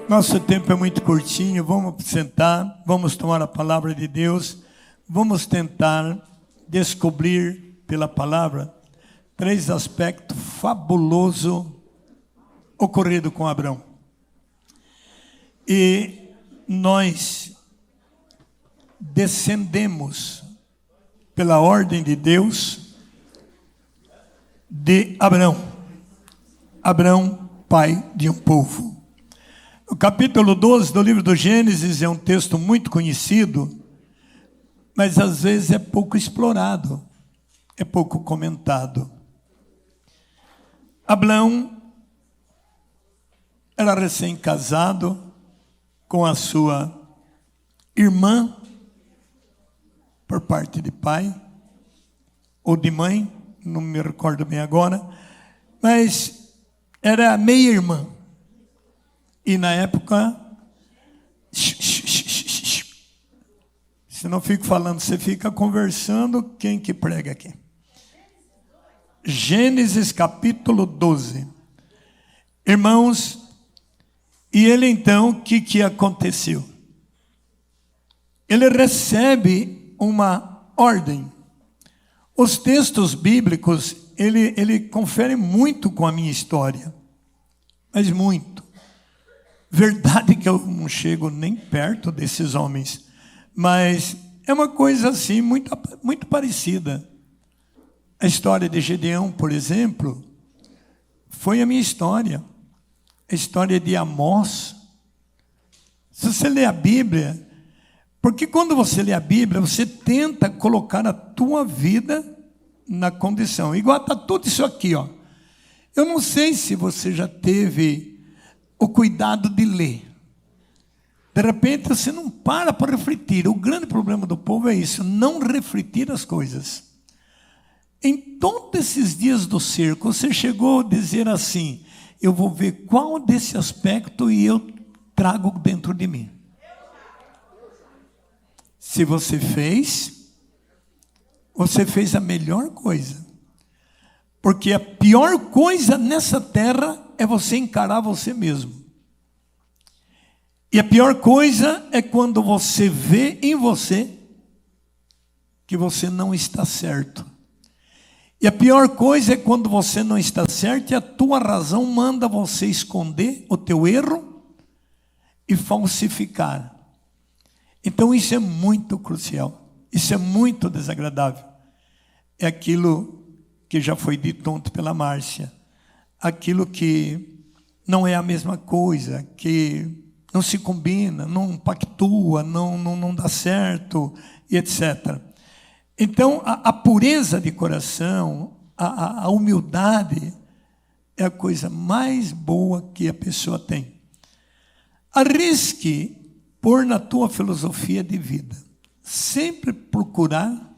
Nosso tempo é muito curtinho, vamos sentar, vamos tomar a palavra de Deus, vamos tentar descobrir pela palavra 3 aspectos fabulosos ocorridos com Abraão. E nós descendemos pela ordem de Deus de Abraão. Abraão, pai de um povo. O capítulo 12 do livro do Gênesis é um texto muito conhecido, mas às vezes é pouco explorado, é pouco comentado. Abraão era recém-casado com a sua irmã, por parte de pai, ou de mãe, não me recordo bem agora, mas era meia-irmã. E na época, se não fico falando, você fica conversando, quem que prega aqui? Gênesis capítulo 12. Irmãos, e ele então, o que aconteceu? Ele recebe uma ordem. Os textos bíblicos, ele confere muito com a minha história, mas muito. Verdade que eu não chego nem perto desses homens, mas é uma coisa assim muito parecida. A história de Gedeão, por exemplo, foi a minha história. A história de Amós. Se você lê a Bíblia, porque quando você lê a Bíblia, você tenta colocar a tua vida na condição. Igual está tudo isso aqui, ó. Eu não sei se você já teve o cuidado de ler. De repente você não para refletir. O grande problema do povo é isso, não refletir as coisas. Em todos esses dias do cerco, você chegou a dizer assim: eu vou ver qual desse aspecto e eu trago dentro de mim. Se você fez a melhor coisa. Porque a pior coisa nessa terra é você encarar você mesmo. E a pior coisa é quando você vê em você que você não está certo. E a pior coisa é quando você não está certo e a tua razão manda você esconder o teu erro e falsificar. Então isso é muito crucial. Isso é muito desagradável. É aquilo que já foi dito ontem pela Márcia. Aquilo que não é a mesma coisa, que não se combina, não pactua, não dá certo, e etc. Então, a pureza de coração, a humildade, é a coisa mais boa que a pessoa tem. Arrisque pôr na tua filosofia de vida. Sempre procurar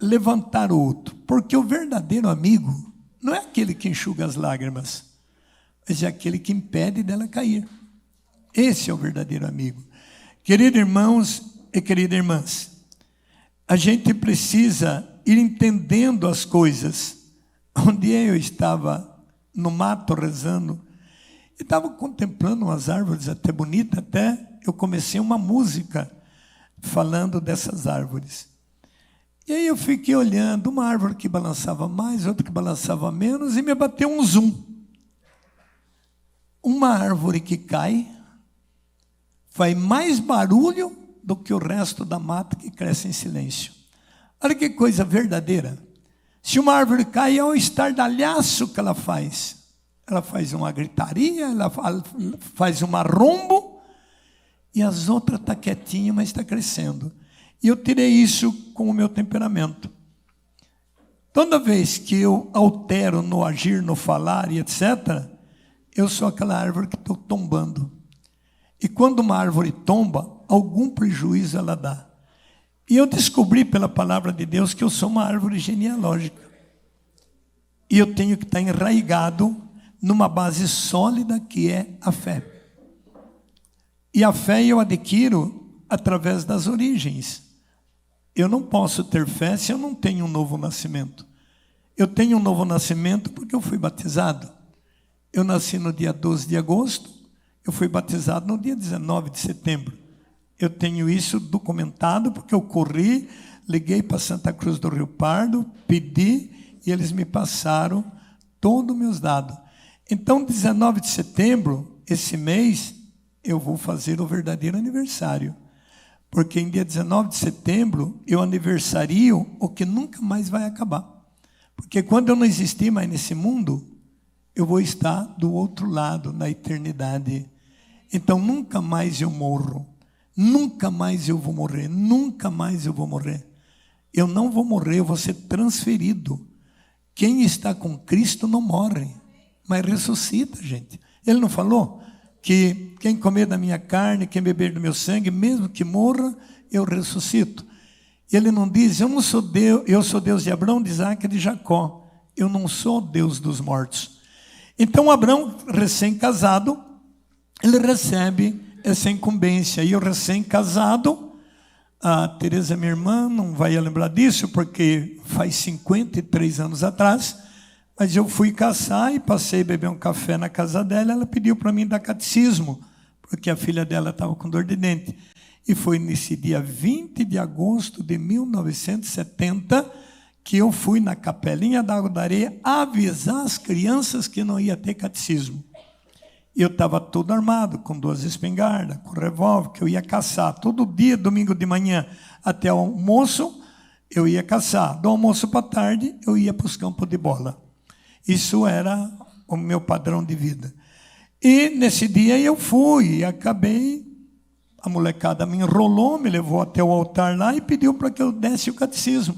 levantar o outro. Porque o verdadeiro amigo não é aquele que enxuga as lágrimas, mas é aquele que impede dela cair. Esse é o verdadeiro amigo. Queridos irmãos e queridas irmãs, a gente precisa ir entendendo as coisas. Um dia eu estava no mato rezando, e estava contemplando umas árvores até bonitas, até eu comecei uma música falando dessas árvores. E aí eu fiquei olhando, uma árvore que balançava mais, outra que balançava menos, e me bateu um zoom. Uma árvore que cai faz mais barulho do que o resto da mata que cresce em silêncio. Olha que coisa verdadeira. Se uma árvore cai, é o estardalhaço que ela faz. Ela faz uma gritaria, ela faz um arrombo, e as outras estão quietinhas, mas está crescendo. E eu tirei isso com o meu temperamento. Toda vez que eu altero no agir, no falar e etc., eu sou aquela árvore que estou tombando. E quando uma árvore tomba, algum prejuízo ela dá. E eu descobri pela palavra de Deus que eu sou uma árvore genealógica. E eu tenho que estar enraizado numa base sólida que é a fé. E a fé eu adquiro através das origens. Eu não posso ter fé se eu não tenho um novo nascimento. Eu tenho um novo nascimento porque eu fui batizado. Eu nasci no dia 12 de agosto, Eu fui batizado no dia 19 de setembro. Eu tenho isso documentado porque eu corri, liguei para Santa Cruz do Rio Pardo, pedi e eles me passaram todos os meus dados. Então, 19 de setembro, esse mês, eu vou fazer o verdadeiro aniversário. Porque em dia 19 de setembro, eu aniversario o que nunca mais vai acabar. Porque quando eu não existir mais nesse mundo, eu vou estar do outro lado, na eternidade. Então, nunca mais eu morro. Nunca mais eu vou morrer. Nunca mais eu vou morrer. Eu não vou morrer, eu vou ser transferido. Quem está com Cristo não morre, mas ressuscita, gente. Ele não falou que quem comer da minha carne, quem beber do meu sangue, mesmo que morra, eu ressuscito. Ele não diz, eu não sou Deus, eu sou Deus de Abraão, de Isaac e de Jacó. Eu não sou Deus dos mortos. Então, Abraão, recém-casado, ele recebe essa incumbência. E o recém-casado, a Tereza, minha irmã, não vai lembrar disso, porque faz 53 anos atrás, mas eu fui caçar e passei a beber um café na casa dela. Ela pediu para mim dar catecismo, porque a filha dela estava com dor de dente. E foi nesse dia 20 de agosto de 1970 que eu fui na Capelinha da Água da Areia avisar as crianças que não ia ter catecismo. Eu estava todo armado, com 2 espingardas, com revólver, que eu ia caçar. Todo dia, domingo de manhã, até o almoço, eu ia caçar. Do almoço para tarde, eu ia para os campos de bola. Isso era o meu padrão de vida. E nesse dia eu fui e acabei. A molecada me enrolou, me levou até o altar lá e pediu para que eu desse o catecismo.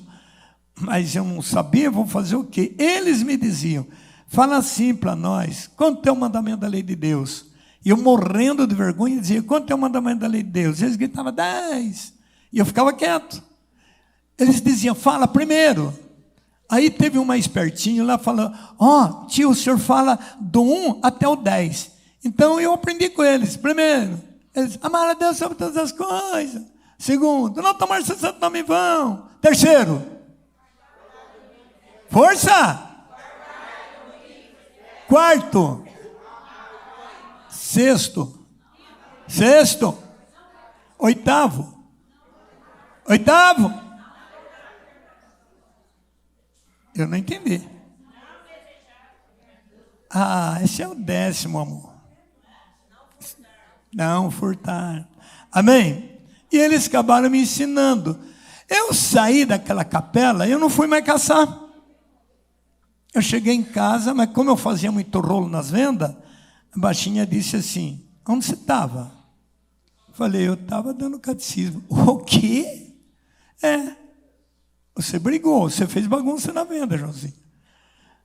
Mas eu não sabia, vou fazer o quê? Eles me diziam, fala assim para nós, quanto é o mandamento da lei de Deus? E eu morrendo de vergonha dizia, quanto é o mandamento da lei de Deus? Eles gritavam, 10. E eu ficava quieto. Eles diziam, fala primeiro. Aí teve um mais espertinho lá falando, tio, o senhor fala do 1 até o 10. Então eu aprendi com eles. Primeiro, eles, amar a Deus sobre todas as coisas. Segundo, não tomar seu santo nome em vão. Terceiro, força. Quarto, sexto, oitavo, eu não entendi. Esse é o 10º, amor. Não furtar. Amém? E eles acabaram me ensinando. Eu saí daquela capela, eu não fui mais caçar. Eu cheguei em casa, mas como eu fazia muito rolo nas vendas, a baixinha disse assim, onde você estava? Falei, eu estava dando catecismo. O quê? Você brigou, você fez bagunça na venda, Joãozinho.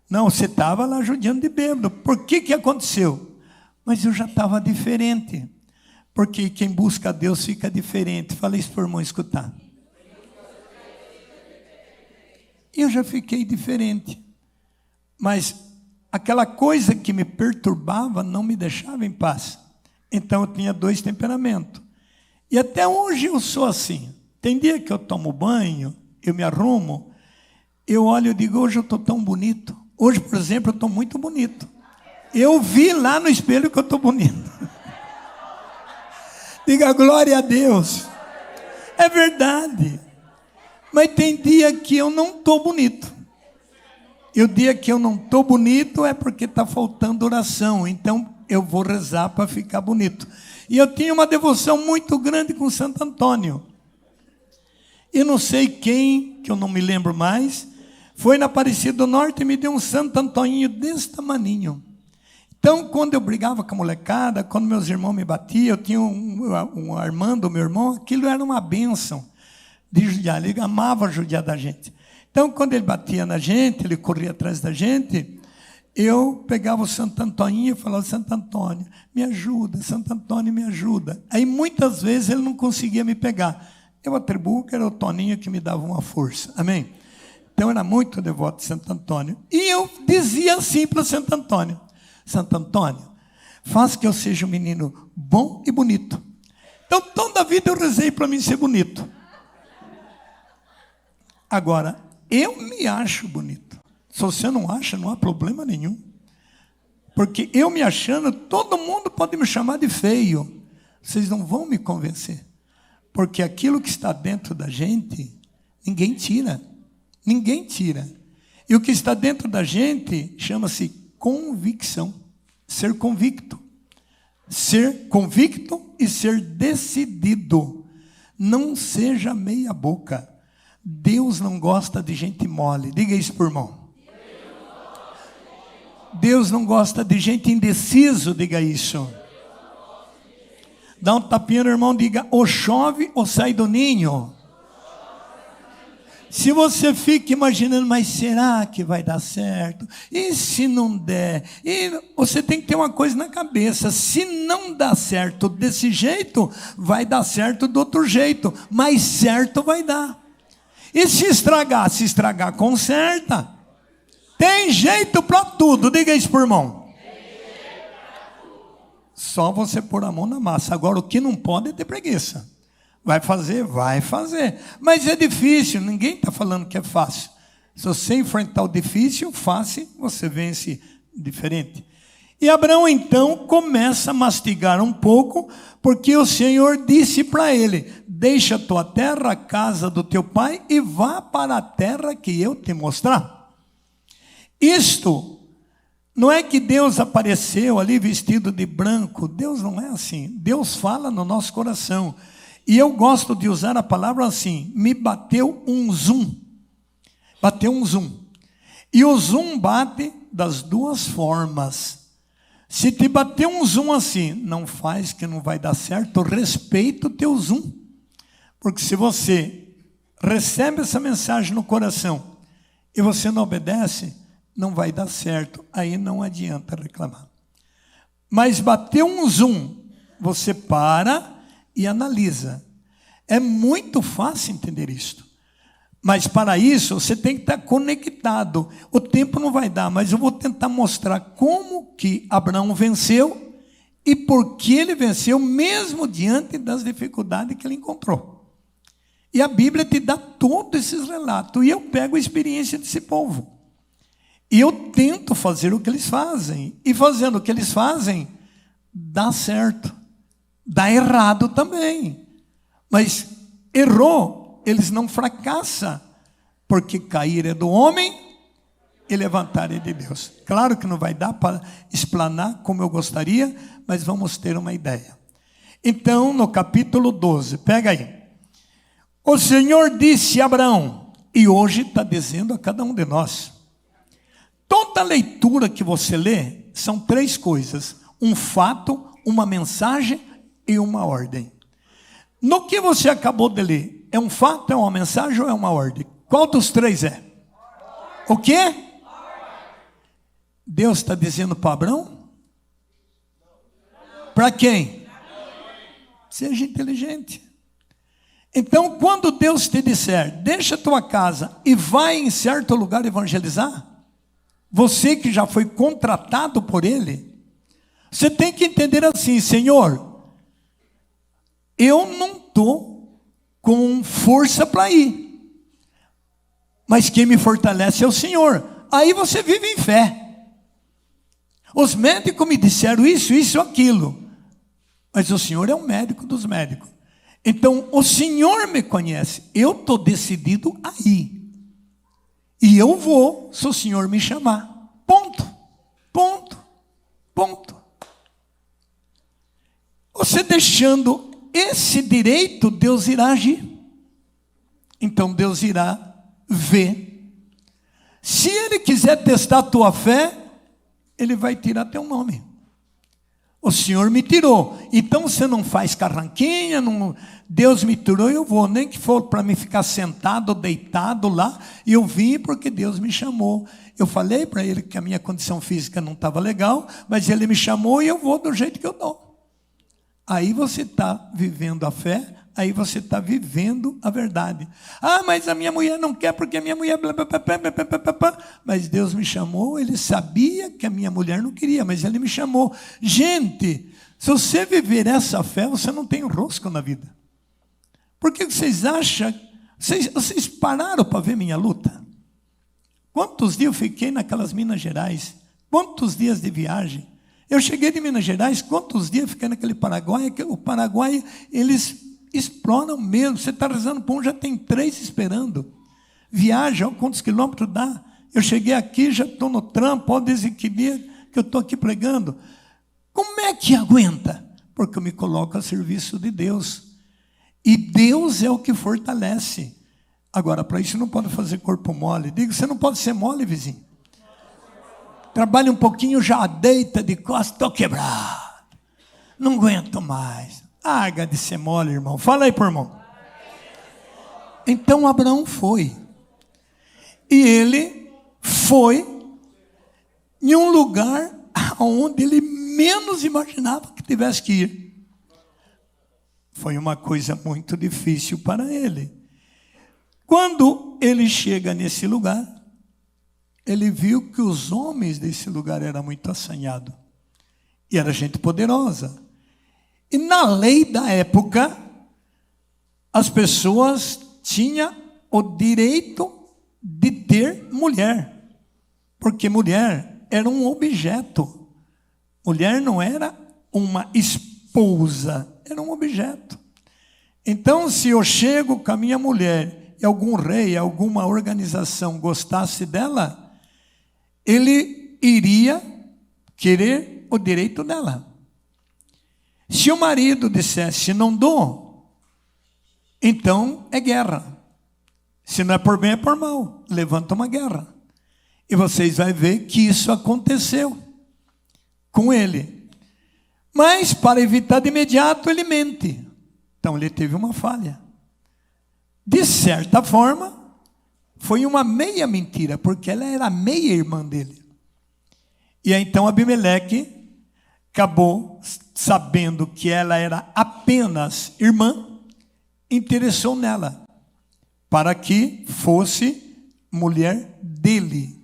Não, você estava lá judiando de bêbado. Por que aconteceu? Mas eu já estava diferente. Porque quem busca a Deus fica diferente. Falei isso para o irmão escutar. Eu já fiquei diferente. Mas aquela coisa que me perturbava não me deixava em paz. Então eu tinha 2 temperamentos. E até hoje eu sou assim. Tem dia que eu tomo banho, eu me arrumo, eu olho e digo, hoje eu estou tão bonito. Hoje, por exemplo, eu estou muito bonito. Eu vi lá no espelho que eu estou bonito. Diga glória a Deus. É verdade. Mas tem dia que eu não estou bonito. E o dia que eu não estou bonito é porque está faltando oração. Então eu vou rezar para ficar bonito. E eu tinha uma devoção muito grande com Santo Antônio. E não sei quem, que eu não me lembro mais, foi na Aparecida do Norte e me deu um Santo Antoninho desse tamaninho. Então, quando eu brigava com a molecada, quando meus irmãos me batiam, eu tinha um Armando, meu irmão, aquilo era uma bênção de judiar. Ele amava judiar da gente. Então, quando ele batia na gente, ele corria atrás da gente, eu pegava o Santo Antoninho e falava, Santo Antônio, me ajuda, Santo Antônio, me ajuda. Aí, muitas vezes, ele não conseguia me pegar. Eu atribuo que era o Toninho que me dava uma força. Amém? Então, eu era muito devoto de Santo Antônio. E eu dizia assim para Santo Antônio, Santo Antônio, faz que eu seja um menino bom e bonito. Então, toda a vida eu rezei para mim ser bonito. Agora, eu me acho bonito. Se você não acha, não há problema nenhum. Porque eu me achando, todo mundo pode me chamar de feio. Vocês não vão me convencer. Porque aquilo que está dentro da gente, ninguém tira. Ninguém tira. E o que está dentro da gente chama-se convicção. Ser convicto. Ser convicto e ser decidido. Não seja meia boca. Deus não gosta de gente mole. Diga isso por irmão. Deus não gosta de gente indeciso. Diga isso. Dá um tapinha no irmão, diga, ou chove ou sai do ninho. Se você fica imaginando, mas será que vai dar certo? E se não der? E você tem que ter uma coisa na cabeça, se não dá certo desse jeito, vai dar certo do outro jeito, mas certo vai dar. E se estragar, conserta. Tem jeito para tudo, diga isso por irmão. Só você pôr a mão na massa. Agora, o que não pode é ter preguiça. Vai fazer, vai fazer. Mas é difícil, ninguém está falando que é fácil. Se você enfrentar o difícil, fácil, você vence diferente. E Abraão, então, começa a mastigar um pouco, porque o Senhor disse para ele, deixa a tua terra, a casa do teu pai, e vá para a terra que eu te mostrar. Isto não é que Deus apareceu ali vestido de branco. Deus não é assim. Deus fala no nosso coração. E eu gosto de usar a palavra assim, me bateu um zoom. Bateu um zoom. E o zoom bate das duas formas. Se te bater um zoom assim, não faz que não vai dar certo, respeita o teu zoom. Porque se você recebe essa mensagem no coração e você não obedece, não vai dar certo, aí não adianta reclamar. Mas bateu um zoom, você para e analisa. É muito fácil entender isto. Mas para isso, você tem que estar conectado. O tempo não vai dar, mas eu vou tentar mostrar como que Abraão venceu e por que ele venceu, mesmo diante das dificuldades que ele encontrou. E a Bíblia te dá todos esses relatos, e eu pego a experiência desse povo. E eu tento fazer o que eles fazem. E fazendo o que eles fazem, dá certo. Dá errado também. Mas errou, eles não fracassam. Porque cair é do homem e levantar é de Deus. Claro que não vai dar para explanar como eu gostaria, mas vamos ter uma ideia. Então, no capítulo 12, pega aí. O Senhor disse a Abraão, e hoje está dizendo a cada um de nós. Toda leitura que você lê são três coisas: um fato, uma mensagem e uma ordem. No que você acabou de ler, é um fato, é uma mensagem ou é uma ordem? Qual dos três é? O quê? Deus está dizendo para Abraão? Para quem? Seja inteligente. Então, quando Deus te disser, deixa a tua casa e vai em certo lugar evangelizar, você que já foi contratado por Ele, você tem que entender assim: Senhor, eu não estou com força para ir, mas quem me fortalece é o Senhor. Aí você vive em fé. Os médicos me disseram isso, aquilo, mas o Senhor é o médico dos médicos. Então o Senhor me conhece, eu estou decidido a ir. E eu vou, se o Senhor me chamar. Ponto, ponto, ponto. Você deixando esse direito, Deus irá agir. Então Deus irá ver. Se Ele quiser testar a tua fé, Ele vai tirar teu nome. O Senhor me tirou. Então você não faz carranquinha, não, Deus me tirou e eu vou. Nem que for para me ficar sentado, deitado lá. E eu vim porque Deus me chamou. Eu falei para Ele que a minha condição física não estava legal, mas Ele me chamou e eu vou do jeito que eu estou. Aí você está vivendo a fé, aí você está vivendo a verdade. Ah, mas a minha mulher não quer porque a minha mulher... Mas Deus me chamou, Ele sabia que a minha mulher não queria, mas Ele me chamou. Gente, se você viver essa fé, você não tem rosco na vida. Por que vocês acham... Vocês pararam para ver minha luta? Quantos dias eu fiquei naquelas Minas Gerais? Quantos dias de viagem? Eu cheguei de Minas Gerais, quantos dias fiquei naquele Paraguai? O Paraguai, eles exploram mesmo. Você está rezando para um, já tem 3 esperando. Viaja, olha quantos quilômetros dá. Eu cheguei aqui, já estou no trampo, olha esse dia que eu estou aqui pregando. Como é que aguenta? Porque eu me coloco a serviço de Deus. E Deus é o que fortalece. Agora, para isso não pode fazer corpo mole. Digo, você não pode ser mole, vizinho. Trabalha um pouquinho, já deita de costas, estou quebrado. Não aguento mais. Larga de ser mole, irmão. Fala aí, por irmão. Então, Abraão foi. E ele foi em um lugar onde ele menos imaginava que tivesse que ir. Foi uma coisa muito difícil para ele. Quando ele chega nesse lugar, ele viu que os homens desse lugar eram muito assanhados. E era gente poderosa. E na lei da época, as pessoas tinham o direito de ter mulher. Porque mulher era um objeto. Mulher não era uma esposa, era um objeto. Então, se eu chego com a minha mulher e algum rei, alguma organização gostasse dela, ele iria querer o direito dela. Se o marido dissesse, não dou, então é guerra. Se não é por bem, é por mal. Levanta uma guerra. E vocês vão ver que isso aconteceu com ele. Mas, para evitar de imediato, ele mente. Então, ele teve uma falha. De certa forma, foi uma meia mentira, porque ela era meia irmã dele. E aí, então, Abimeleque acabou sabendo que ela era apenas irmã, interessou nela, para que fosse mulher dele.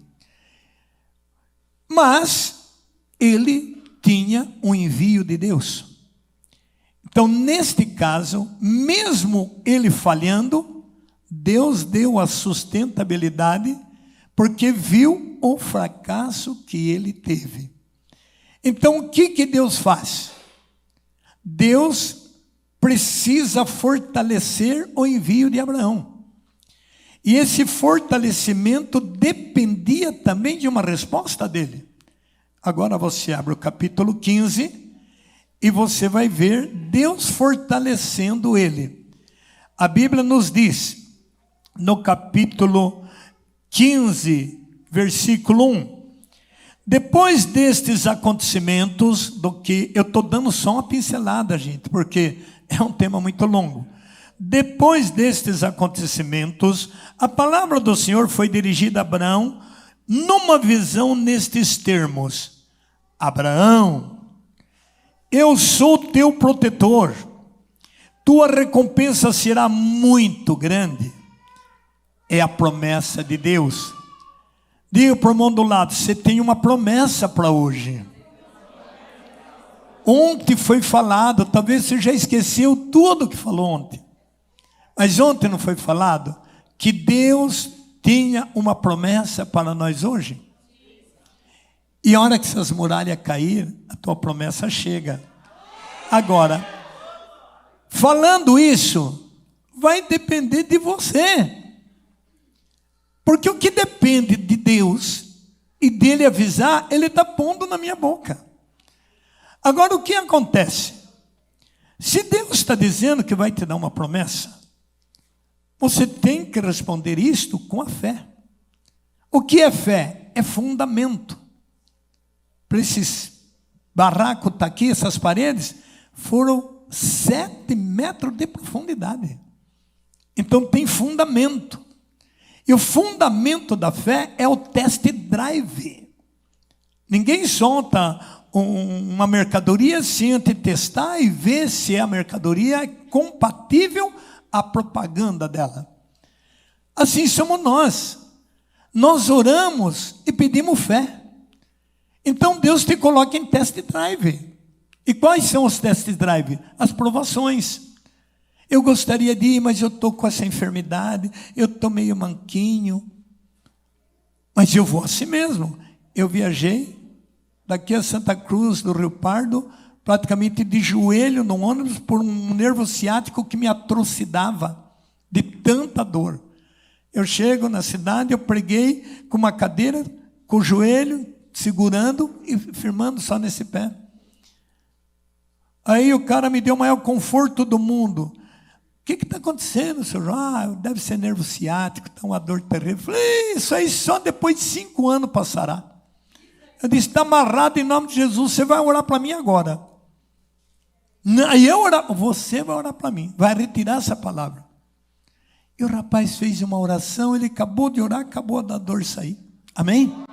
Mas ele tinha um envio de Deus. Então, neste caso, mesmo ele falhando, Deus deu a sustentabilidade, porque viu o fracasso que ele teve. Então, o que Deus faz? Deus precisa fortalecer o envio de Abraão. E esse fortalecimento dependia também de uma resposta dele. Agora você abre o capítulo 15 e você vai ver Deus fortalecendo ele. A Bíblia nos diz, no capítulo 15, versículo 1, depois destes acontecimentos, do que eu estou dando só uma pincelada, gente, porque é um tema muito longo. Depois destes acontecimentos, a palavra do Senhor foi dirigida a Abraão numa visão nestes termos: Abraão, eu sou teu protetor, tua recompensa será muito grande. É a promessa de Deus. Diga para o irmão do lado, você tem uma promessa para hoje. Ontem foi falado, talvez você já esqueceu tudo que falou ontem. Mas ontem não foi falado que Deus tinha uma promessa para nós hoje? E a hora que essas muralhas cair, a tua promessa chega. Agora, falando isso, vai depender de você. Porque o que depende de Deus e dele avisar, ele está pondo na minha boca. Agora, o que acontece? Se Deus está dizendo que vai te dar uma promessa, você tem que responder isto com a fé. O que é fé? É fundamento. Para esses barracos tá aqui, essas paredes, foram 7 metros de profundidade. Então tem fundamento. E o fundamento da fé é o test drive. Ninguém solta uma mercadoria sem antes testar e ver se a mercadoria é compatível à propaganda dela. Assim somos nós. Nós oramos e pedimos fé. Então Deus te coloca em test drive. E quais são os test drive? As provações. Eu gostaria de ir, mas eu estou com essa enfermidade, eu estou meio manquinho. Mas eu vou assim mesmo. Eu viajei daqui a Santa Cruz do Rio Pardo, praticamente de joelho no ônibus, por um nervo ciático que me atrocidava de tanta dor. Eu chego na cidade, eu preguei com uma cadeira, com o joelho, segurando e firmando só nesse pé. Aí o cara me deu o maior conforto do mundo. O que está acontecendo, senhor? Deve ser nervo ciático, está uma dor terrível. Eu falei, isso aí só depois de 5 anos passará. Eu disse, está amarrado em nome de Jesus, você vai orar para mim agora. Aí eu orar, você vai orar para mim, vai retirar essa palavra. E o rapaz fez uma oração, ele acabou de orar, acabou da dor sair. Amém?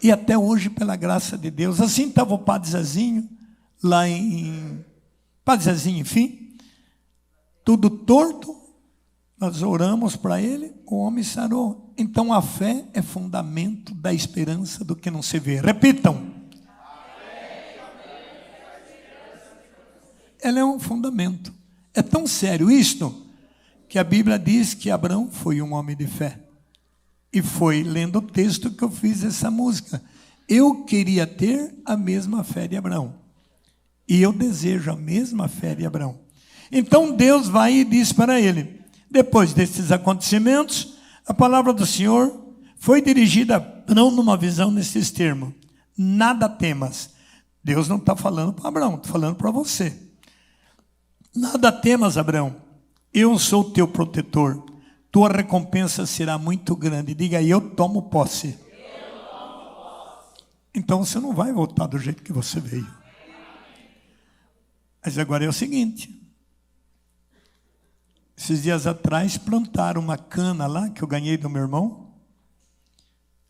E até hoje, pela graça de Deus, assim estava o Padre Zezinho, lá em Padre Zezinho, enfim, tudo torto, nós oramos para ele, o homem sarou. Então a fé é fundamento da esperança do que não se vê. Repitam. Ela é um fundamento. É tão sério isto, que a Bíblia diz que Abraão foi um homem de fé. E foi lendo o texto que eu fiz essa música. Eu queria ter a mesma fé de Abraão. E eu desejo a mesma fé de Abraão. Então Deus vai e diz para ele, depois desses acontecimentos, a palavra do Senhor foi dirigida a Abraão numa visão nesses termos. Nada temas. Deus não está falando para Abraão, está falando para você. Nada temas, Abraão. Eu sou teu protetor. Tua recompensa será muito grande. Diga aí, eu tomo posse. Então você não vai voltar do jeito que você veio. Mas agora é o seguinte. Esses dias atrás plantaram uma cana lá, que eu ganhei do meu irmão.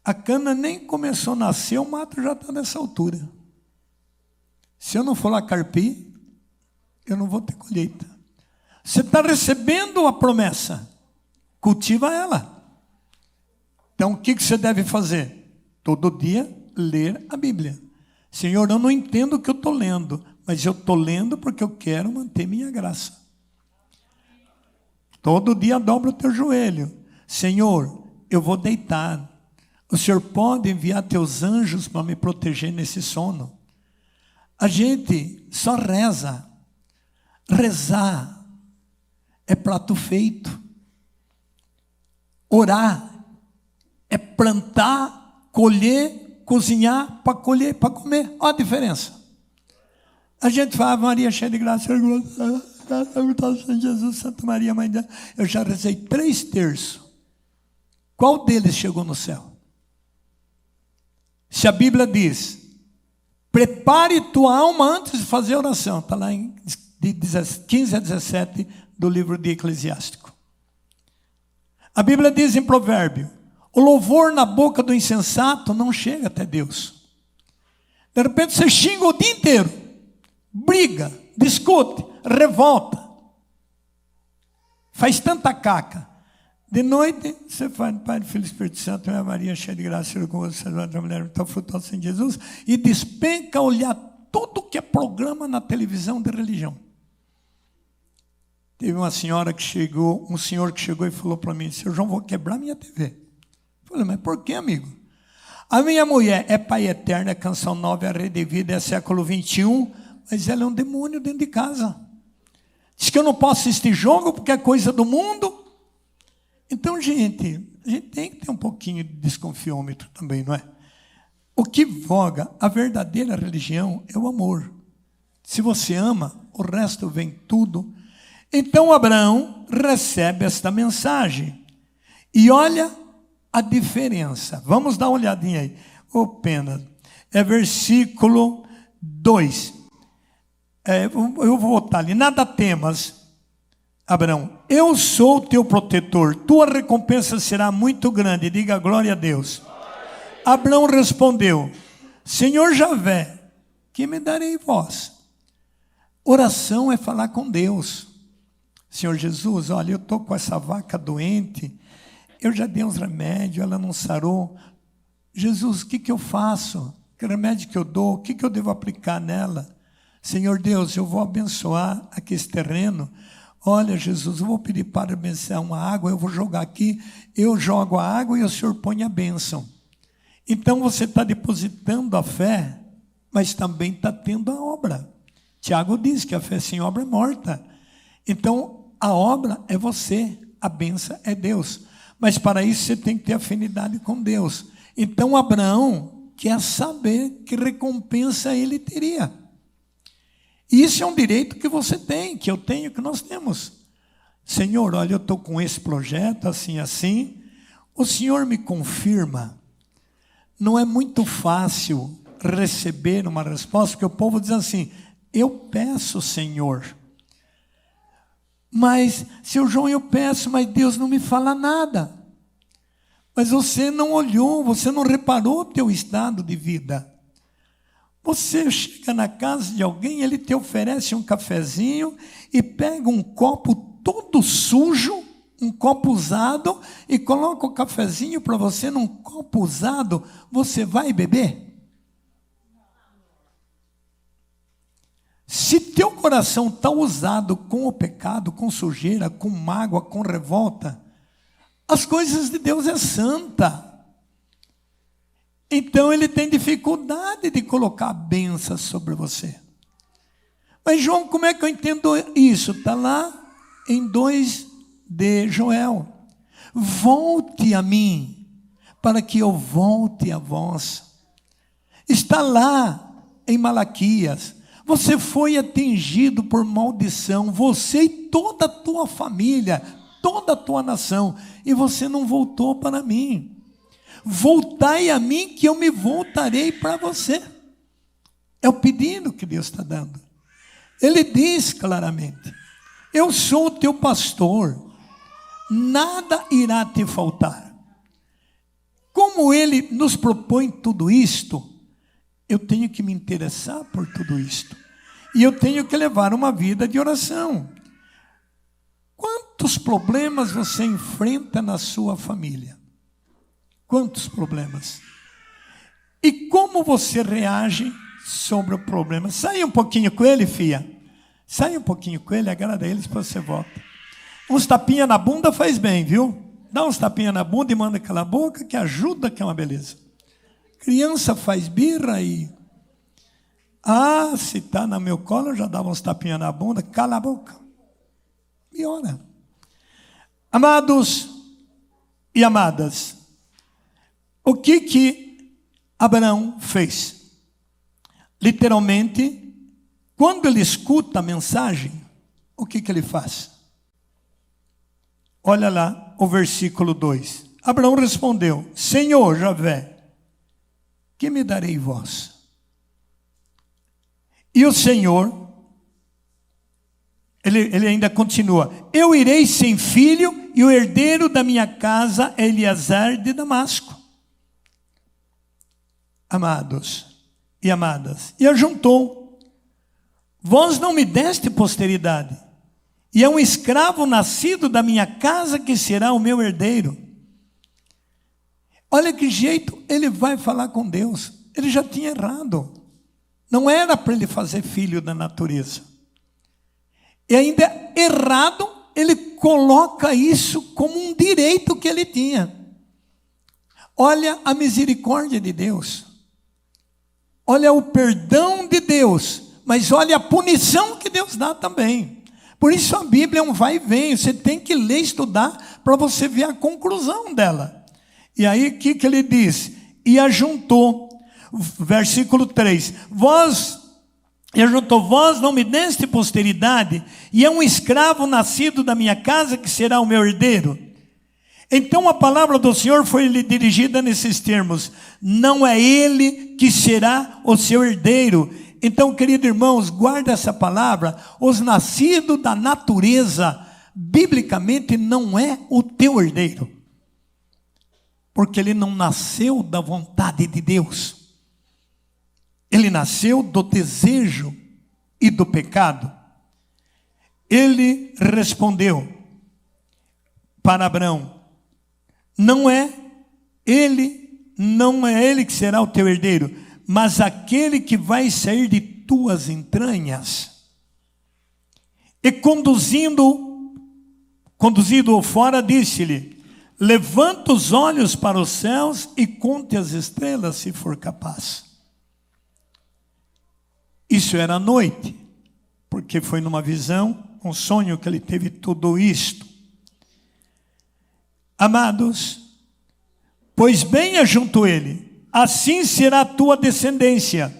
A cana nem começou a nascer, o mato já está nessa altura. Se eu não for lá carpir, eu não vou ter colheita. Você está recebendo a promessa, cultiva ela. Então o que você deve fazer? Todo dia ler a Bíblia. Senhor, eu não entendo o que eu estou lendo, mas eu estou lendo porque eu quero manter minha graça. Todo dia dobra o teu joelho. Senhor, eu vou deitar. O Senhor pode enviar teus anjos para me proteger nesse sono. A gente só reza. Rezar é prato feito. Orar é plantar, colher, cozinhar para colher, para comer. Olha a diferença. A gente fala, Maria cheia de graça, Jesus, Santa Maria, Mãe de Deus. Eu já rezei 3 terços. Qual deles chegou no céu? Se a Bíblia diz, prepare tua alma antes de fazer oração. Está lá em 15 a 17 do livro de Eclesiástico. A Bíblia diz em provérbio, o louvor na boca do insensato não chega até Deus. De repente você xinga o dia inteiro, briga, discute, revolta, faz tanta caca. De noite, você faz Pai, Filho e Espírito Santo, minha Maria, cheia de graça, com você, outra mulher, está frutuosa em Jesus, e despenca a olhar tudo que é programa na televisão de religião. Teve uma senhora que chegou, um senhor que chegou e falou para mim, Seu João, vou quebrar minha TV. Eu falei, mas por que, amigo? A minha mulher é Pai Eterno, é Canção Nova, é Rede de Vida, é século 21, mas ela é um demônio dentro de casa. Diz que eu não posso assistir jogo porque é coisa do mundo. Então, gente, a gente tem que ter um pouquinho de desconfiômetro também, não é? O que voga, a verdadeira religião é o amor. Se você ama, o resto vem tudo. Então, Abraão recebe esta mensagem. E olha a diferença. Vamos dar uma olhadinha aí. Pena. É versículo 2. Eu vou voltar ali. Nada temas, Abraão. Eu sou teu protetor. Tua recompensa será muito grande. Diga glória a Deus. Abraão respondeu, Senhor Javé, que me darei voz? Oração é falar com Deus. Senhor Jesus, olha, eu estou com essa vaca doente, eu já dei uns remédios, ela não sarou. Jesus, o que eu faço? Que remédio que eu dou? O que eu devo aplicar nela? Senhor Deus, eu vou abençoar aqui esse terreno. Olha, Jesus, eu vou pedir para abençoar uma água, eu vou jogar aqui, eu jogo a água e o Senhor põe a bênção. Então você está depositando a fé mas também está tendo a obra. Tiago diz que a fé sem obra é morta. Então, a obra é você, a bênção é Deus. Mas para isso você tem que ter afinidade com Deus. Então, Abraão quer saber que recompensa ele teria. E isso é um direito que você tem, que eu tenho, que nós temos. Senhor, olha, eu estou com esse projeto, assim, assim. O Senhor me confirma. Não é muito fácil receber uma resposta, porque o povo diz assim, eu peço, Senhor. Mas, seu João, eu peço, mas Deus não me fala nada. Mas você não olhou, você não reparou o teu estado de vida. Você chega na casa de alguém, ele te oferece um cafezinho e pega um copo todo sujo, um copo usado, e coloca o cafezinho para você num copo usado, você vai beber? Se teu coração está usado com o pecado, com sujeira, com mágoa, com revolta, as coisas de Deus é santa. Então ele tem dificuldade de colocar a bênção sobre você. Mas João, como é que eu entendo isso? Está lá em 2 de Joel. Volte a mim, para que eu volte a vós. Está lá em Malaquias. Você foi atingido por maldição, você e toda a tua família, toda a tua nação, e você não voltou para mim. Voltai a mim que eu me voltarei para você. É o pedido que Deus está dando. Ele diz claramente, eu sou o teu pastor, nada irá te faltar. Como ele nos propõe tudo isto, eu tenho que me interessar por tudo isto. E eu tenho que levar uma vida de oração. Quantos problemas você enfrenta na sua família? Quantos problemas? E como você reage sobre o problema? Sai um pouquinho com ele, filha. Sai um pouquinho com ele, agrada a eles, depois você volta. Uns tapinha na bunda faz bem, viu? Dá uns tapinha na bunda e manda aquela boca que ajuda, que é uma beleza. Criança faz birra e... se está no meu colo, eu já dava uns tapinhas na bunda, cala a boca. E ora. Amados e amadas, o que Abraão fez? Literalmente, quando ele escuta a mensagem, o que ele faz? Olha lá o versículo 2. Abraão respondeu, Senhor Javé, que me darei vós? E o Senhor, ele ainda continua, eu irei sem filho e o herdeiro da minha casa é Eliezer de Damasco. Amados e amadas, e ajuntou, vós não me deste posteridade, e é um escravo nascido da minha casa que será o meu herdeiro. Olha que jeito ele vai falar com Deus. Ele já tinha errado. Não era para ele fazer filho da natureza. E ainda errado, ele coloca isso como um direito que ele tinha. Olha a misericórdia de Deus. Olha o perdão de Deus. Mas olha a punição que Deus dá também. Por isso a Bíblia é um vai e vem. Você tem que ler e estudar para você ver a conclusão dela. E aí o que ele diz? E ajuntou, versículo 3, vós não me deste posteridade, e é um escravo nascido da minha casa que será o meu herdeiro. Então a palavra do Senhor foi lhe dirigida nesses termos, não é ele que será o seu herdeiro. Então, queridos irmãos, guarda essa palavra, os nascidos da natureza, biblicamente não é o teu herdeiro. Porque ele não nasceu da vontade de Deus. Ele nasceu do desejo e do pecado. Ele respondeu para Abraão, não é ele que será o teu herdeiro, mas aquele que vai sair de tuas entranhas. E conduzido-o fora, disse-lhe, levanta os olhos para os céus e conte as estrelas, se for capaz. Isso era à noite, porque foi numa visão, um sonho que ele teve tudo isto. Amados, pois bem ajuntou ele, assim será a tua descendência.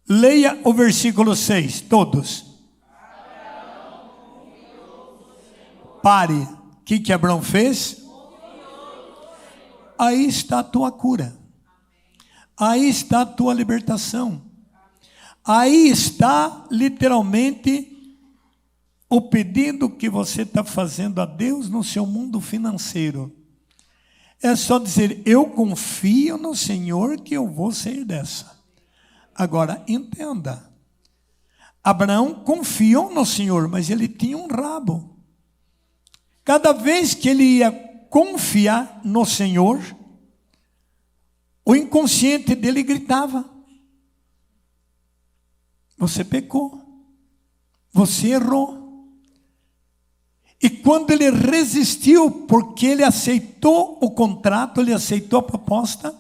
Leia o versículo 6, todos. Pare. O que Abraão fez? Aí está a tua cura. Aí está a tua libertação. Aí está literalmente o pedido que você está fazendo a Deus no seu mundo financeiro. É só dizer, eu confio no Senhor que eu vou sair dessa. Agora, entenda. Abraão confiou no Senhor, mas ele tinha um rabo. Cada vez que ele ia confiar no Senhor, o inconsciente dele gritava, você pecou, você errou. E quando ele resistiu, porque ele aceitou o contrato, ele aceitou a proposta,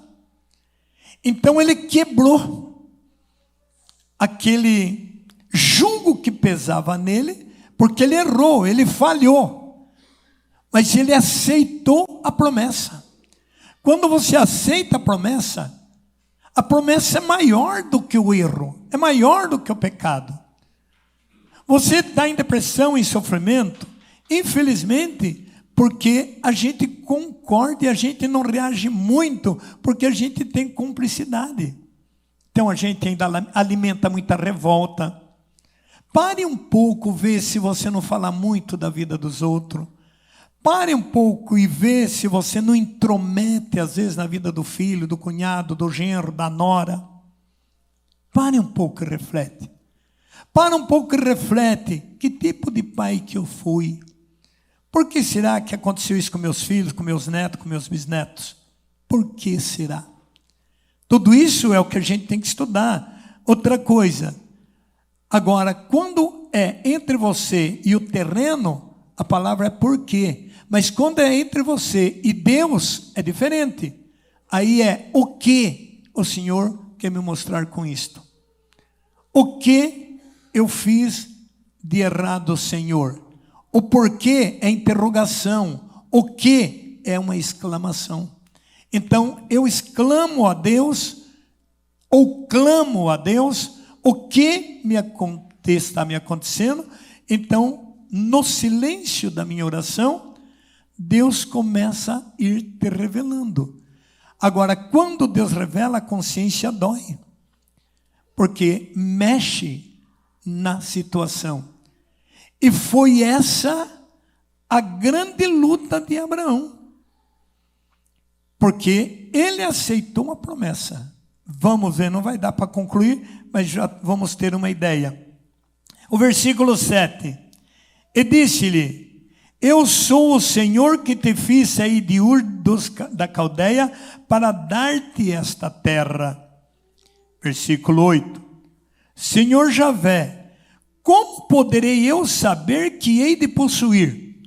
então ele quebrou aquele jugo que pesava nele, porque ele errou, ele falhou. Mas ele aceitou a promessa. Quando você aceita a promessa é maior do que o erro, é maior do que o pecado. Você está em depressão, em sofrimento, infelizmente, porque a gente concorda e a gente não reage muito, porque a gente tem cumplicidade. Então a gente ainda alimenta muita revolta. Pare um pouco, vê se você não fala muito da vida dos outros. Pare um pouco e vê se você não intromete, às vezes, na vida do filho, do cunhado, do genro, da nora. Pare um pouco e reflete. Para um pouco e reflete, que tipo de pai que eu fui? Por que será que aconteceu isso com meus filhos, com meus netos, com meus bisnetos? Por que será? Tudo isso é o que a gente tem que estudar. Outra coisa, agora, quando é entre você e o terreno, a palavra é por quê? Mas quando é entre você e Deus, é diferente. Aí é o que o Senhor quer me mostrar com isto. O que eu fiz de errado, Senhor? O porquê é interrogação. O que é uma exclamação. Então, eu exclamo a Deus, ou clamo a Deus, o que está me acontecendo. Então, no silêncio da minha oração, Deus começa a ir te revelando. Agora, quando Deus revela, a consciência dói, porque mexe na situação. E foi essa a grande luta de Abraão, porque ele aceitou uma promessa. Vamos ver, não vai dar para concluir, mas já vamos ter uma ideia. O versículo 7. E disse-lhe, eu sou o Senhor que te fiz sair de Ur da Caldeia para dar-te esta terra. Versículo 8. Senhor Javé, como poderei eu saber que hei de possuir?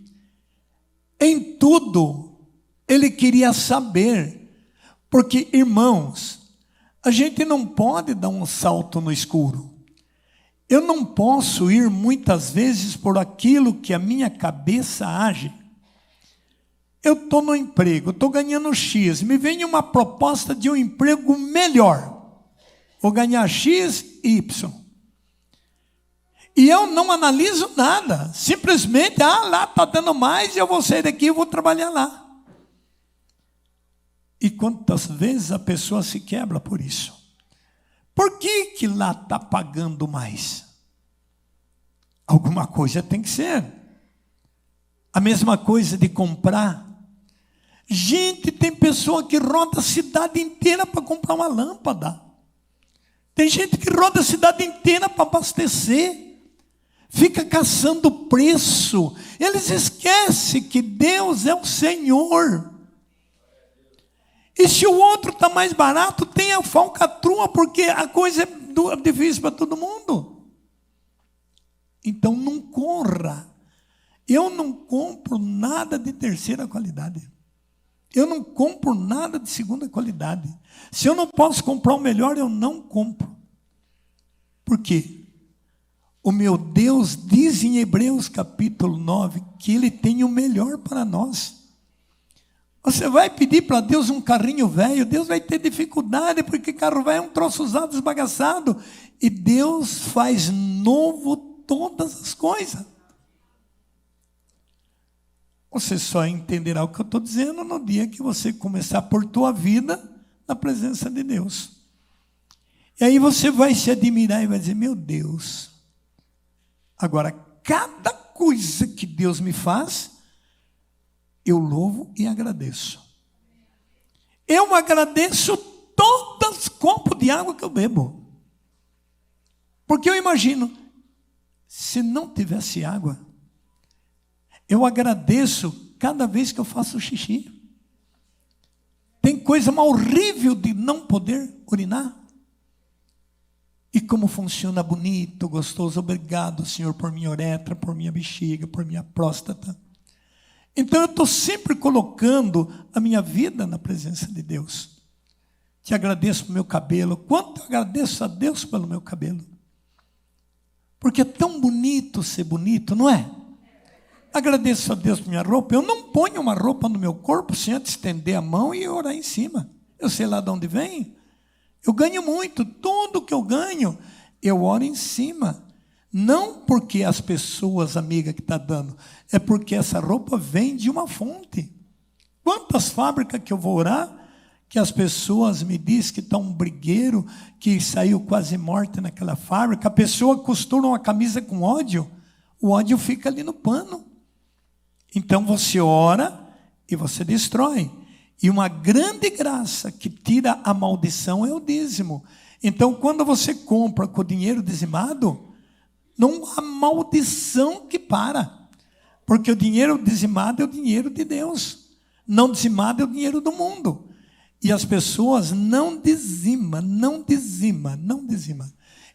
Em tudo, ele queria saber, porque, irmãos, a gente não pode dar um salto no escuro. Eu não posso ir muitas vezes por aquilo que a minha cabeça age. Eu estou no emprego, estou ganhando X, me vem uma proposta de um emprego melhor. Vou ganhar X, Y. E eu não analiso nada, simplesmente, lá está dando mais, eu vou sair daqui e vou trabalhar lá. E quantas vezes a pessoa se quebra por isso? Por que lá está pagando mais? Alguma coisa tem que ser. A mesma coisa de comprar. Gente, tem pessoa que roda a cidade inteira para comprar uma lâmpada. Tem gente que roda a cidade inteira para abastecer. Fica caçando preço. Eles esquecem que Deus é o Senhor. E se o outro está mais barato, tem a falcatrua, porque a coisa é difícil para todo mundo. Então não corra. Eu não compro nada de terceira qualidade. Eu não compro nada de segunda qualidade. Se eu não posso comprar o melhor, eu não compro. Por quê? O meu Deus diz em Hebreus capítulo 9 que Ele tem o melhor para nós. Você vai pedir para Deus um carrinho velho, Deus vai ter dificuldade, porque carro velho é um troço usado, esbagaçado. E Deus faz novo todas as coisas. Você só entenderá o que eu estou dizendo no dia que você começar a pôr tua vida na presença de Deus. E aí você vai se admirar e vai dizer, meu Deus, agora cada coisa que Deus me faz, eu louvo e agradeço. Eu agradeço todos os copos de água que eu bebo. Porque eu imagino, se não tivesse água, eu agradeço cada vez que eu faço xixi. Tem coisa mais horrível de não poder urinar. E como funciona bonito, gostoso. Obrigado, Senhor, por minha uretra, por minha bexiga, por minha próstata. Então eu estou sempre colocando a minha vida na presença de Deus. Te agradeço pelo meu cabelo. Quanto eu agradeço a Deus pelo meu cabelo. Porque é tão bonito ser bonito, não é? Agradeço a Deus por minha roupa. Eu não ponho uma roupa no meu corpo sem antes estender a mão e orar em cima. Eu sei lá de onde vem. Eu ganho muito. Tudo que eu ganho, eu oro em cima. Não porque as pessoas, amiga, que está dando. É porque essa roupa vem de uma fonte. Quantas fábricas que eu vou orar, que as pessoas me dizem que está um brigueiro, que saiu quase morto naquela fábrica. A pessoa costura uma camisa com ódio. O ódio fica ali no pano. Então você ora e você destrói. E uma grande graça que tira a maldição é o dízimo. Então quando você compra com o dinheiro dizimado, não há maldição que para. Porque o dinheiro dizimado é o dinheiro de Deus. Não dizimado é o dinheiro do mundo. E as pessoas não dizimam.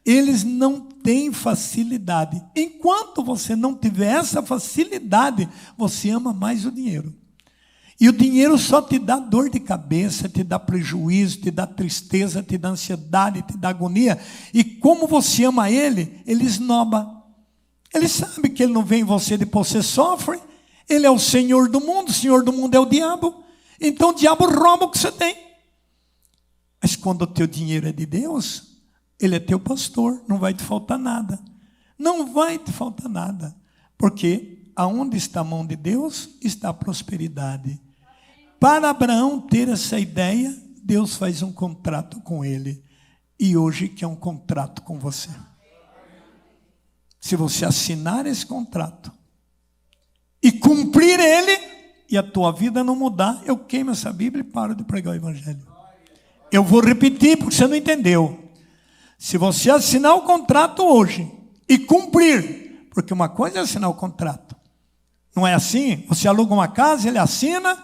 Eles não têm facilidade. Enquanto você não tiver essa facilidade, você ama mais o dinheiro. E o dinheiro só te dá dor de cabeça, te dá prejuízo, te dá tristeza, te dá ansiedade, te dá agonia. E como você ama ele, ele esnoba. Ele sabe que ele não vem em você depois você sofre. Ele é o Senhor do mundo é o diabo. Então o diabo rouba o que você tem. Mas quando o teu dinheiro é de Deus, ele é teu pastor, não vai te faltar nada. Não vai te faltar nada. Porque aonde está a mão de Deus, está a prosperidade. Para Abraão ter essa ideia, Deus faz um contrato com ele. E hoje quer um contrato com você. Se você assinar esse contrato e cumprir ele, e a tua vida não mudar, eu queimo essa Bíblia e paro de pregar o Evangelho. Eu vou repetir porque você não entendeu. Se você assinar o contrato hoje e cumprir, porque uma coisa é assinar o contrato. Não é assim? Você aluga uma casa, ele assina,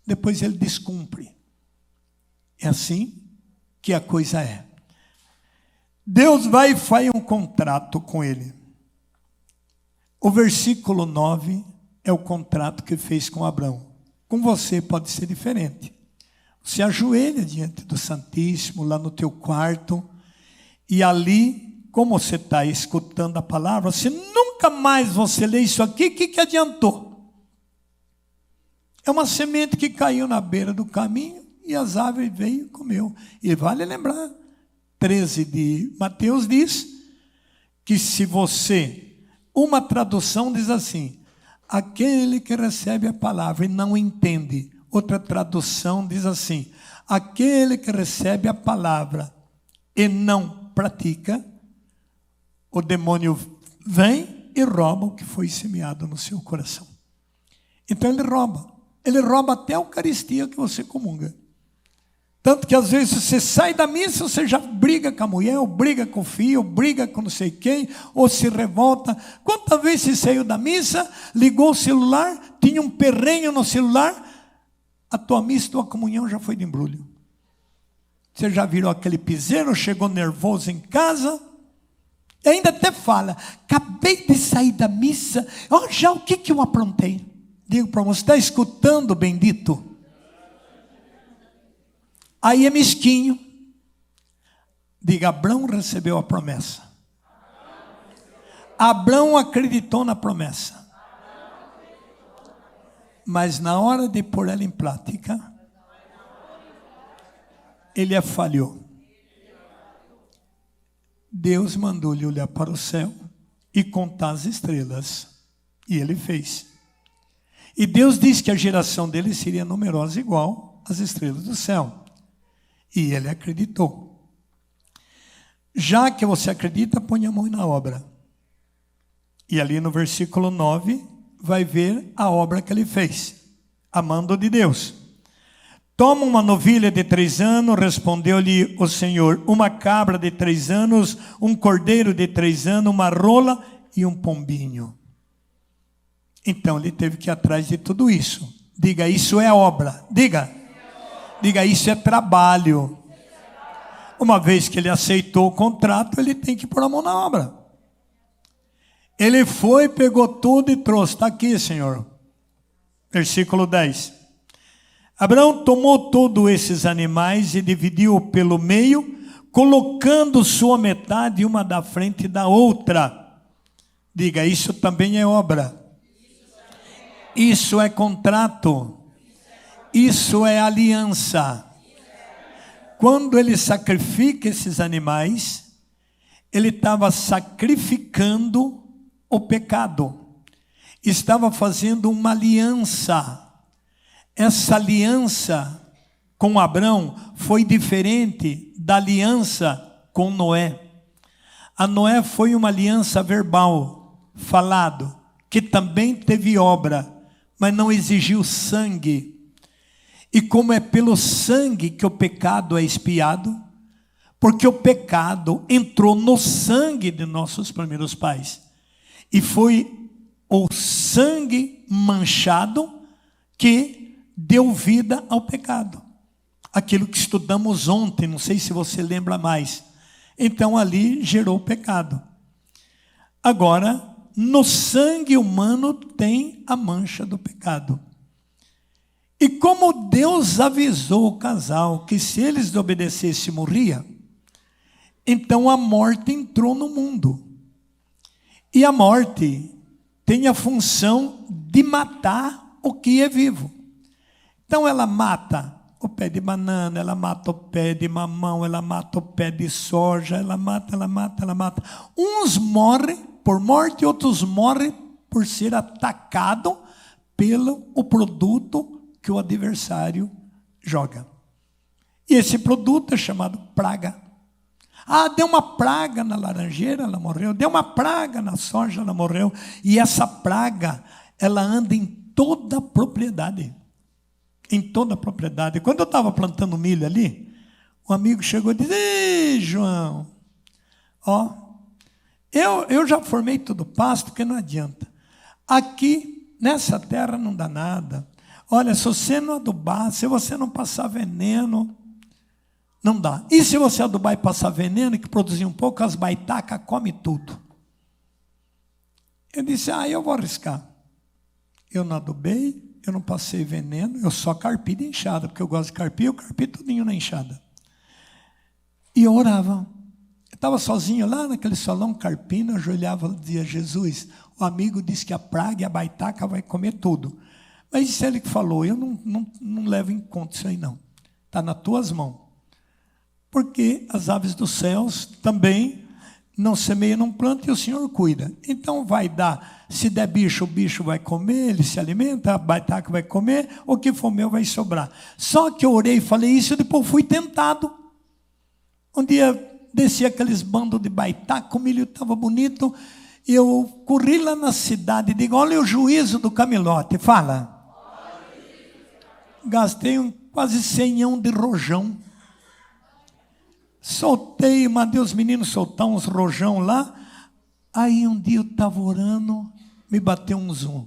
depois ele descumpre. É assim que a coisa é. Deus vai e faz um contrato com ele. O versículo 9 é o contrato que fez com Abraão. Com você pode ser diferente. Você ajoelha diante do Santíssimo, lá no teu quarto, e ali, como você está escutando a palavra, se nunca mais você lê isso aqui, o que adiantou? É uma semente que caiu na beira do caminho, e as aves veio e comeu. E vale lembrar, 13 de Mateus diz, que se você, uma tradução diz assim, aquele que recebe a palavra e não entende. Outra tradução diz assim, aquele que recebe a palavra e não pratica, o demônio vem e rouba o que foi semeado no seu coração. Então ele rouba até a Eucaristia que você comunga. Tanto que às vezes você sai da missa, você já briga com a mulher, ou briga com o filho, ou briga com não sei quem, ou se revolta. Quantas vezes você saiu da missa, ligou o celular, tinha um perrenho no celular, a tua missa, a tua comunhão já foi de embrulho. Você já virou aquele piseiro, chegou nervoso em casa, e ainda até fala, acabei de sair da missa, já o que eu aprontei? Digo para você, está escutando, bendito? Aí é mesquinho. Diga, Abraão recebeu a promessa. Abraão acreditou na promessa. Mas na hora de pôr ela em prática, ele a falhou. Deus mandou-lhe olhar para o céu e contar as estrelas. E ele fez. E Deus disse que a geração dele seria numerosa igual às estrelas do céu. E ele acreditou. Já que você acredita, põe a mão na obra. E ali no versículo 9, vai ver a obra que ele fez. A mando de Deus. Toma uma novilha de 3 anos, respondeu-lhe o Senhor, uma cabra de 3 anos, um cordeiro de 3 anos, uma rola e um pombinho. Então ele teve que ir atrás de tudo isso. Diga, isso é obra. Diga, isso é trabalho. Uma vez que ele aceitou o contrato, ele tem que pôr a mão na obra. Ele foi, pegou tudo e trouxe. Está aqui, Senhor. Versículo 10. Abraão tomou todos esses animais e dividiu pelo meio, colocando sua metade uma da frente da outra. Diga, isso também é obra. Isso é contrato. Isso é aliança. Quando ele sacrifica esses animais, ele estava sacrificando o pecado. Estava fazendo uma aliança. Essa aliança com Abrão foi diferente da aliança com Noé. A Noé foi uma aliança verbal, falado, que também teve obra, mas não exigiu sangue. E como é pelo sangue que o pecado é expiado, porque o pecado entrou no sangue de nossos primeiros pais. E foi o sangue manchado que deu vida ao pecado. Aquilo que estudamos ontem, não sei se você lembra mais. Então ali gerou o pecado. Agora, no sangue humano tem a mancha do pecado. E como Deus avisou o casal que se eles obedecessem morria, então a morte entrou no mundo. E a morte tem a função de matar o que é vivo. Então ela mata o pé de banana, ela mata o pé de mamão, ela mata o pé de soja, ela mata. Uns morrem por morte, outros morrem por ser atacado pelo o produto que o adversário joga. E esse produto é chamado praga. Ah, deu uma praga na laranjeira, ela morreu. Deu uma praga na soja, ela morreu. E essa praga, ela anda em toda a propriedade. Em toda a propriedade. Quando eu estava plantando milho ali, um amigo chegou e disse: ei, João, ó, eu já formei todo o pasto, porque não adianta. Aqui, nessa terra, não dá nada. Olha, se você não adubar, se você não passar veneno, não dá. E se você adubar e passar veneno, que produzir um pouco, as baitacas comem tudo. Eu disse: eu vou arriscar. Eu não adubei, eu não passei veneno, eu só carpi de enxada, porque eu gosto de carpir, eu carpi tudinho na enxada. E eu orava. Eu estava sozinho lá naquele salão carpindo, eu ajoelhava e dizia: Jesus, o amigo disse que a praga e a baitaca vai comer tudo. Mas isso é ele que falou, eu não levo em conta isso aí não. Está nas tuas mãos. Porque as aves dos céus também não semeiam, não plantam e o Senhor cuida. Então vai dar, se der bicho, o bicho vai comer, ele se alimenta, a baitaca vai comer, o que for meu vai sobrar. Só que eu orei e falei isso e depois fui tentado. Um dia desci aqueles bandos de baitaca, o milho estava bonito, e eu corri lá na cidade e digo: olha o juízo do camelote, fala. Gastei quase 100 de rojão. Soltei, mandei os meninos soltar uns rojão lá. Aí um dia eu estava orando, me bateu um zoom.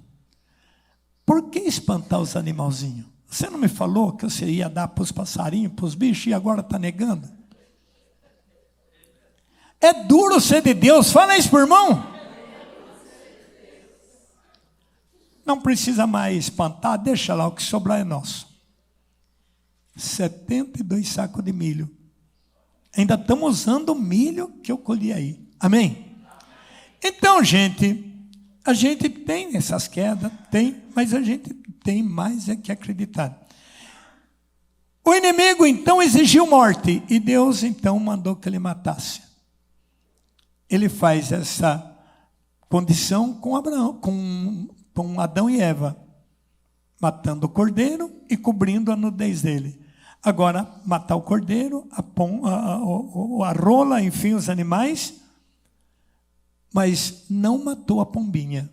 Por que espantar os animalzinhos? Você não me falou que você ia dar para os passarinhos, para os bichos, e agora está negando? É duro ser de Deus, fala isso, irmão. Não precisa mais espantar, deixa lá, o que sobrar é nosso. 72 sacos de milho. Ainda estamos usando o milho que eu colhi aí. Amém? Então, gente, a gente tem essas quedas, mas a gente tem mais é que acreditar. O inimigo, então, exigiu morte, e Deus, então, mandou que ele matasse. Ele faz essa condição com Abraão, com Adão e Eva, matando o cordeiro e cobrindo a nudez dele. Agora, matar o cordeiro, a rola, enfim, os animais, mas não matou a pombinha.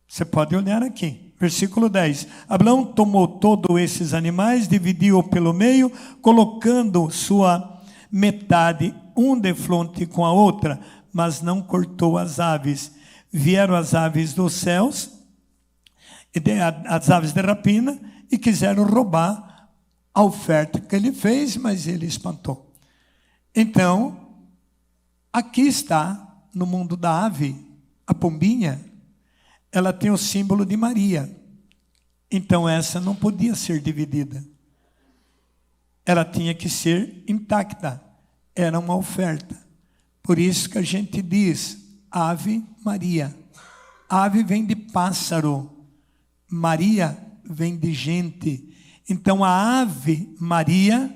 Você pode olhar aqui, versículo 10. Abraão tomou todos esses animais, dividiu pelo meio, colocando sua metade, um de fronte com a outra, mas não cortou as aves. Vieram as aves dos céus, as aves de rapina, e quiseram roubar a oferta que ele fez, mas ele espantou. Então, aqui está, no mundo da ave, a pombinha, ela tem o símbolo de Maria. Então, essa não podia ser dividida. Ela tinha que ser intacta. Era uma oferta. Por isso que a gente diz, Ave Maria. Ave vem de pássaro. Maria vem de gente. Então, a Ave Maria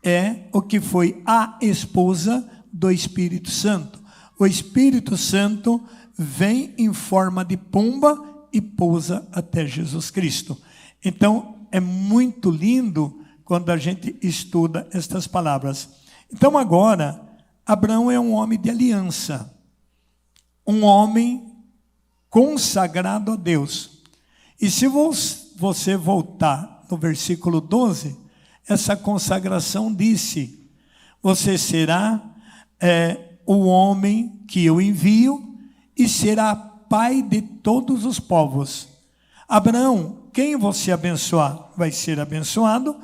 é o que foi a esposa do Espírito Santo. O Espírito Santo vem em forma de pomba e pousa até Jesus Cristo. Então, é muito lindo quando a gente estuda estas palavras. Então, agora, Abraão é um homem de aliança. Um homem consagrado a Deus. E se você voltar no versículo 12, essa consagração disse: você será o homem que eu envio e será pai de todos os povos. Abraão, quem você abençoar vai ser abençoado,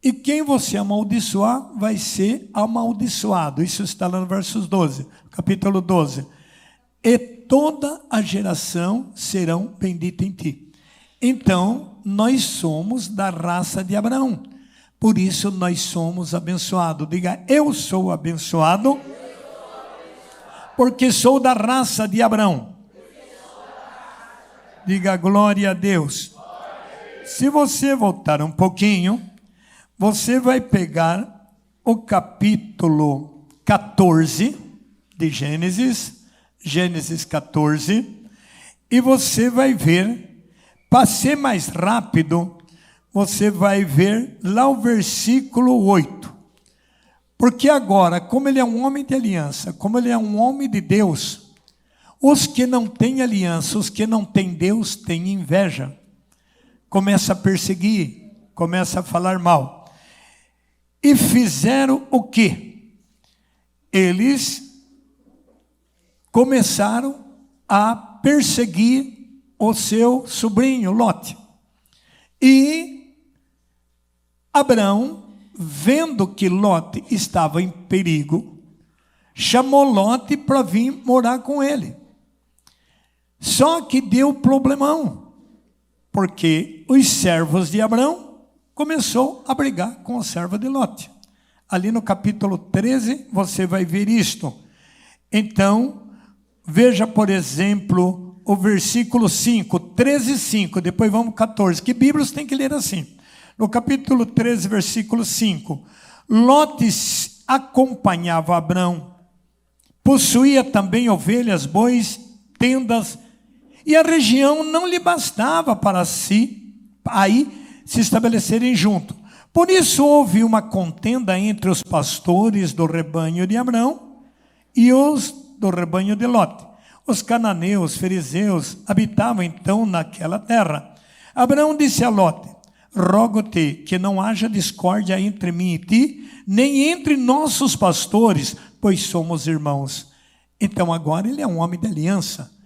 e quem você amaldiçoar vai ser amaldiçoado. Isso está lá no versos 12, capítulo 12. E toda a geração serão benditas em ti. Então, nós somos da raça de Abraão. Por isso, nós somos abençoados. Diga, eu sou abençoado, porque sou da raça de Abraão. Diga, glória a Deus. Se você voltar um pouquinho, você vai pegar o capítulo 14 de Gênesis, Gênesis 14, e você vai ver. Para ser mais rápido, você vai ver lá o versículo 8. Porque agora, como ele é um homem de aliança, como ele é um homem de Deus, os que não têm aliança, os que não têm Deus, têm inveja. Começa a perseguir, começa a falar mal. E fizeram o quê? Eles começaram a perseguir o seu sobrinho, Lote. E Abraão, vendo que Lote estava em perigo, chamou Lote para vir morar com ele. Só que deu problemão, porque os servos de Abraão começou a brigar com o servo de Lote. Ali no capítulo 13, você vai ver isto. Então, veja, por exemplo, o versículo 5, 13, 5, depois vamos 14, que Bíblias tem que ler assim. No capítulo 13, versículo 5, Lote acompanhava Abraão, possuía também ovelhas, bois, tendas, e a região não lhe bastava para si, aí se estabelecerem junto. Por isso houve uma contenda entre os pastores do rebanho de Abraão e os do rebanho de Lote. Os cananeus, fariseus, habitavam então naquela terra. Abraão disse a Lote: rogo-te que não haja discórdia entre mim e ti, nem entre nossos pastores, pois somos irmãos. Então agora ele é um homem de aliança.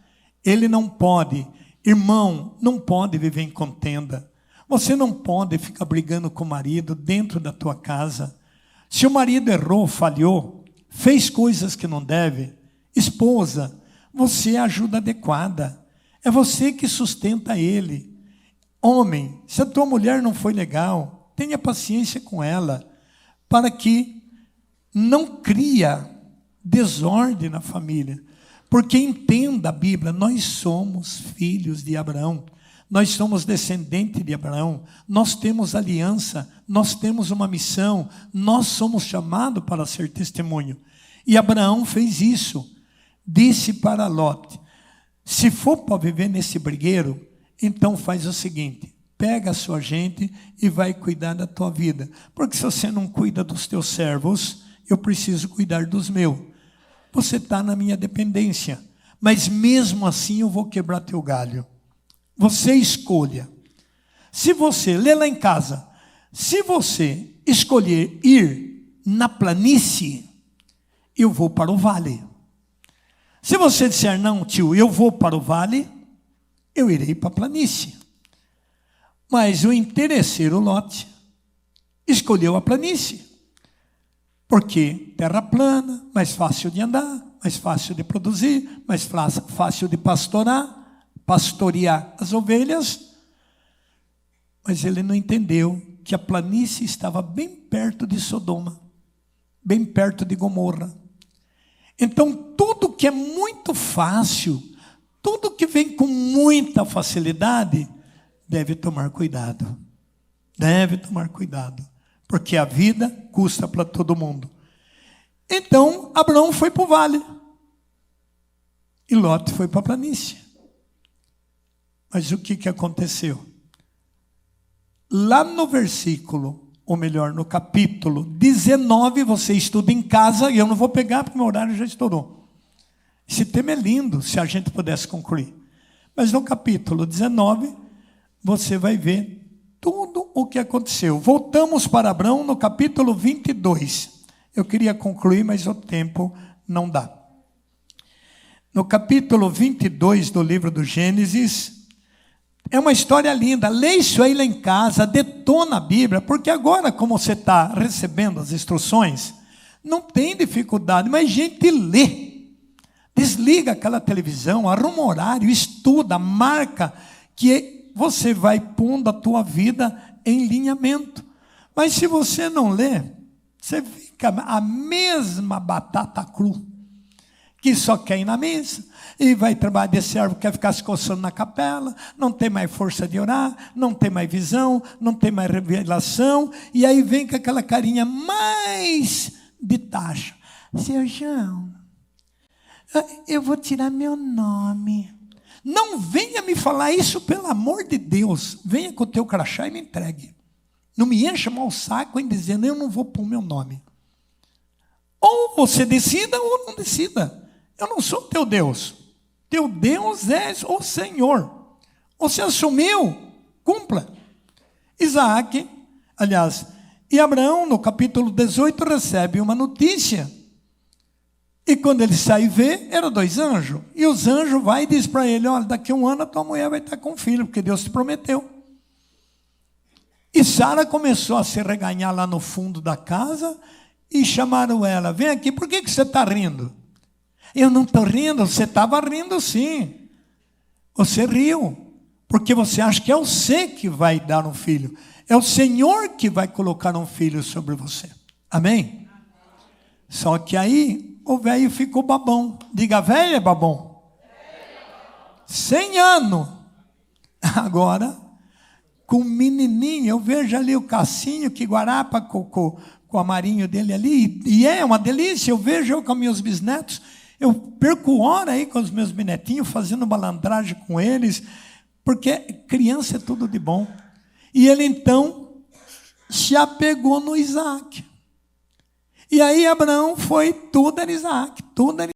Ele não pode, irmão, não pode viver em contenda. Você não pode ficar brigando com o marido dentro da tua casa. Se o marido errou, falhou, fez coisas que não deve, esposa, você é a ajuda adequada. É você que sustenta ele. Homem, se a tua mulher não foi legal, tenha paciência com ela, para que não cria desordem na família. Porque entenda a Bíblia, nós somos filhos de Abraão. Nós somos descendentes de Abraão, nós temos aliança, nós temos uma missão, nós somos chamados para ser testemunho. E Abraão fez isso, disse para Lote, se for para viver nesse brigueiro, então faz o seguinte, pega a sua gente e vai cuidar da tua vida. Porque se você não cuida dos teus servos, eu preciso cuidar dos meus. Você está na minha dependência, mas mesmo assim eu vou quebrar teu galho. Você escolha. Se você, lê lá em casa, se você escolher ir na planície, eu vou para o vale. Se você disser, não, tio, eu vou para o vale, eu irei para a planície. Mas o interesseiro Lote escolheu a planície. Porque terra plana, mais fácil de andar, mais fácil de produzir, mais fácil de pastorear as ovelhas, mas ele não entendeu que a planície estava bem perto de Sodoma, bem perto de Gomorra. Então, tudo que é muito fácil, tudo que vem com muita facilidade, deve tomar cuidado. Deve tomar cuidado, porque a vida custa para todo mundo. Então, Abraão foi para o vale, e Lote foi para a planície. Mas o que aconteceu? Lá no versículo, ou melhor, no capítulo 19, você estuda em casa, e eu não vou pegar porque meu horário já estourou. Esse tema é lindo, se a gente pudesse concluir. Mas no capítulo 19, você vai ver tudo o que aconteceu. Voltamos para Abraão no capítulo 22. Eu queria concluir, mas o tempo não dá. No capítulo 22 do livro do Gênesis, é uma história linda. Lê isso aí lá em casa, detona a Bíblia, porque agora, como você está recebendo as instruções, não tem dificuldade, mas gente lê. Desliga aquela televisão, arruma horário, estuda, marca, que você vai pondo a tua vida em linhamento. Mas se você não lê, você fica a mesma batata cru, que só quer ir na missa, e vai trabalhar de servo, quer ficar se coçando na capela, não tem mais força de orar, não tem mais visão, não tem mais revelação, e aí vem com aquela carinha mais de taxa. Seu João, eu vou tirar meu nome. Não venha me falar isso, pelo amor de Deus. Venha com o teu crachá e me entregue. Não me encha mal o saco em dizendo, eu não vou pôr meu nome. Ou você decida ou não decida. Eu não sou teu Deus. Teu Deus é o Senhor. Você assumiu, cumpra. Isaac, aliás, e Abraão, no capítulo 18, recebe uma notícia. E quando ele sai e vê, eram 2 anjos. E os anjos vão e dizem para ele, olha, daqui a 1 ano a tua mulher vai estar com um filho, porque Deus te prometeu. E Sara começou a se reganhar lá no fundo da casa, e chamaram ela, vem aqui, por que você está rindo? Eu não estou rindo, você estava rindo sim. Você riu, porque você acha que é você que vai dar um filho. É o Senhor que vai colocar um filho sobre você. Amém? Só que aí o velho ficou babão. Diga, velho é babão. 100 anos. Agora, com o menininho, eu vejo ali o Cassinho, que guarapa com o amarinho dele ali, e é uma delícia. Eu vejo eu com meus bisnetos, eu perco hora aí com os meus bisnetinhos, fazendo malandragem com eles, porque criança é tudo de bom. E ele então se apegou no Isaac. E aí Abraão foi, tudo era Isaac, tudo era